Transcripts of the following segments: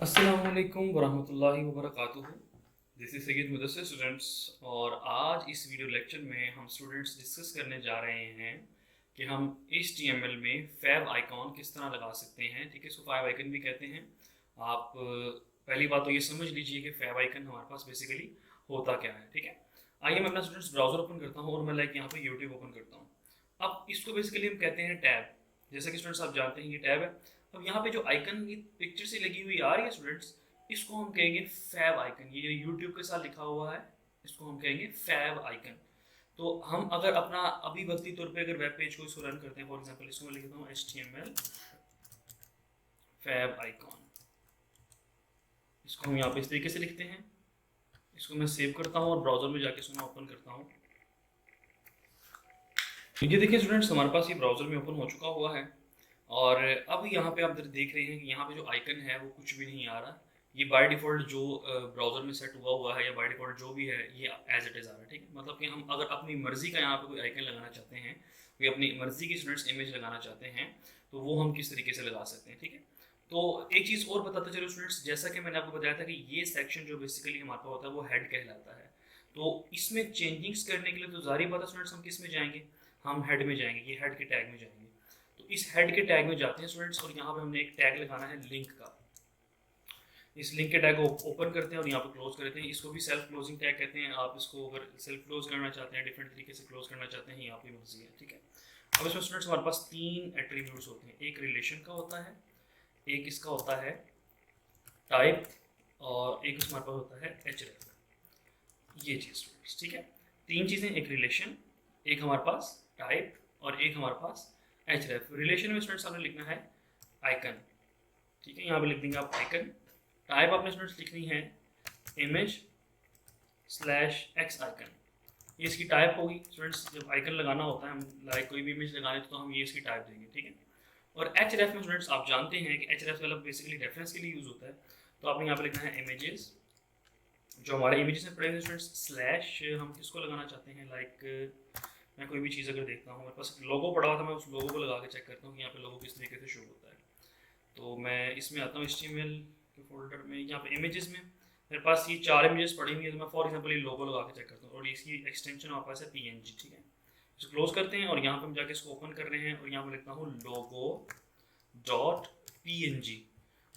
अस्सलामुअलैकुम वरहमतुल्लाहि वबरकातुहू। This is Syed Mudassir students, और आज इस वीडियो लेक्चर में हम स्टूडेंट्स डिस्कस करने जा रहे हैं कि हम HTML में फैब आइकॉन किस तरह लगा सकते हैं। ठीक है, इसको फैब आइकन भी कहते हैं। आप पहली बात तो ये समझ लीजिए कि फैब आइकन हमारे पास बेसिकली होता क्या है। ठीक है, आइए मैं अपना स्टूडेंट्स ब्राउज़र ओपन करता हूँ और मैं यहाँ पे यूट्यूब ओपन करता हूँ। अब इसको बेसिकली हम कहते हैं टैब। जैसे कि स्टूडेंट्स आप जानते हैं ये टैब है। अब यहाँ पे जो आइकन ये पिक्चर से लगी हुई आ रही है स्टूडेंट्स, इसको हम कहेंगे फैब आइकन। ये यूट्यूब के साथ लिखा हुआ है, इसको हम कहेंगे फैब आइकन। तो हम अगर अपना अभी वक्ती तौर पे अगर वेब पेज को इसको रन करते हैं, फॉर एग्जांपल इसको मैं लिखता हूँ HTML फैब आइकन। इसको हम यहाँ पे इस तरीके से लिखते हैं। इसको मैं सेव करता हूँ और ब्राउजर में जाके इसको मैं ओपन करता हूँ। तो ये देखिए स्टूडेंट्स, हमारे पास ये ब्राउजर में ओपन हो चुका हुआ है। और अब यहाँ पे आप देख रहे हैं कि यहाँ पे जो आइकन है वो कुछ भी नहीं आ रहा। ये बाय डिफ़ॉल्ट जो ब्राउज़र में सेट हुआ है या बाय डिफ़ॉल्ट जो भी है ये एज इट इज़ आ रहा है। ठीक है, मतलब कि हम अगर अपनी मर्ज़ी का यहाँ पे कोई आइकन लगाना चाहते हैं, कोई अपनी मर्ज़ी की स्टूडेंट्स इमेज लगाना चाहते हैं, तो वो हम किस तरीके से लगा सकते हैं। ठीक है, तो एक चीज़ और बताते चलो स्टूडेंट्स, जैसा कि मैंने आपको बताया था कि ये सेक्शन जो बेसिकली हमारे पास होता है वो हेड कहलाता है। तो इसमें चेंजिंग्स करने के लिए तो ज़ाहिर बात है स्टूडेंट्स, हम किस में जाएंगे, हम हेड में जाएंगे, ये हेड के टैग में जाएंगे। तो इस हेड के टैग में जाते हैं स्टूडेंट्स, और यहाँ पे हमने एक टैग लगाना है लिंक का। इस लिंक के टैग को ओपन करते हैं और यहाँ पे क्लोज करते हैं। इसको भी सेल्फ क्लोजिंग टैग कहते हैं। आप इसको अगर सेल्फ क्लोज करना चाहते हैं, डिफरेंट तरीके से क्लोज करना चाहते हैं, ये आपकी मर्जी है। ठीक है, अब इसमें स्टूडेंट्स हमारे पास तीन एट्रीब्यूट्स होते हैं। एक रिलेशन का होता है, एक इसका होता है टाइप, और एक हमारे पास होता है href। ये चीज़ स्टूडेंट्स, ठीक है, तीन चीज़ें, एक रिलेशन, एक हमारे पास टाइप, और एक हमारे पास href। रिलेशन में स्टूडेंट्स आपने लिखना है आइकन। ठीक है, यहाँ पे लिख देंगे आप आइकन। टाइप आपने स्टूडेंट्स लिखनी है इमेज स्लैश एक्स आइकन। ये इसकी टाइप होगी स्टूडेंट्स। जब आइकन लगाना होता है, हम लाइक कोई भी इमेज लगाने तो हम ये इसकी टाइप देंगे। ठीक है, और href में स्टूडेंट्स आप जानते हैं कि href वाला बेसिकली रेफरेंस के लिए यूज़ होता है। तो आपने यहाँ पे लिखना है इमेजेस, जो हमारे इमेजेस में पड़े हुए स्टूडेंट्स, स्लैश हम किसको लगाना चाहते हैं, लाइक मैं कोई भी चीज़ अगर देखता हूँ, मेरे पास लोगो पड़ा हुआ था, मैं उस लोगो को लगा के चेक करता हूँ कि यहाँ पे लोगो किस तरीके से शो होता है। तो मैं इसमें आता हूँ HTML के फोल्डर में, यहाँ पे इमेजेस में मेरे पास ये चार इमेजेस पड़ी हुई है। तो मैं फॉर एग्जांपल ये लोगो लगा के चेक करता हूँ, और इसकी एक्सटेंशन हमारे पास है PNG। ठीक है, इसको क्लोज करते हैं और यहाँ पे हम जाके इसको ओपन कर रहे हैं, और यहाँ पे लिखता हूँ logo.png।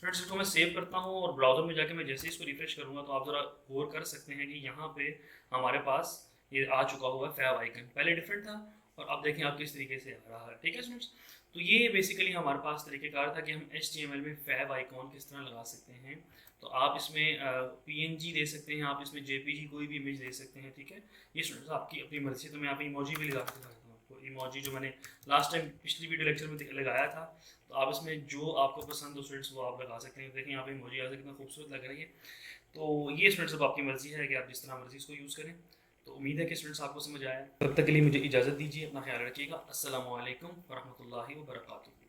फ्रेंड्स, इसको मैं सेव करता हूँ और ब्राउजर में जाके मैं जैसे इसको रिफ्रेश करूँगा तो आप ज़रा गौर कर सकते हैं कि यहाँ पे हमारे पास ये आ चुका हुआ है फैब आइकन। पहले डिफरेंट था और अब देखें आप किस तरीके से आ रहा है। ठीक है स्टूडेंट्स, तो ये बेसिकली हमारे पास तरीक़ेकार था कि हम HTML में फैब आइकॉन किस तरह लगा सकते हैं। तो आप इसमें PNG दे सकते हैं, आप इसमें JPG कोई भी इमेज दे सकते हैं। ठीक है, ये स्टूडेंट्स आपकी अपनी मर्जी। तो मैं यहाँ पे इमोजी भी लगा के दिखाता हूँ आपको। इमोजी जो मैंने लास्ट टाइम पिछली वीडियो लेक्चर में लगाया था, तो आप इसमें जो आपको पसंद हो स्टूडेंट्स वो आप लगा सकते हैं। देखें यहाँ पे इमोजी आ कितना खूबसूरत लग रही है। तो ये स्टूडेंट्स अब आपकी मर्जी है कि आप जिस तरह मर्जी इसको यूज़ करें। तो उम्मीद है कि स्टूडेंट्स आपको समझ आया। तब तक के लिए मुझे इजाज़त दीजिए, अपना ख्याल रखिएगा। अस्सलामु अलैकुम वरहमतुल्लाहि वबरकातुहू।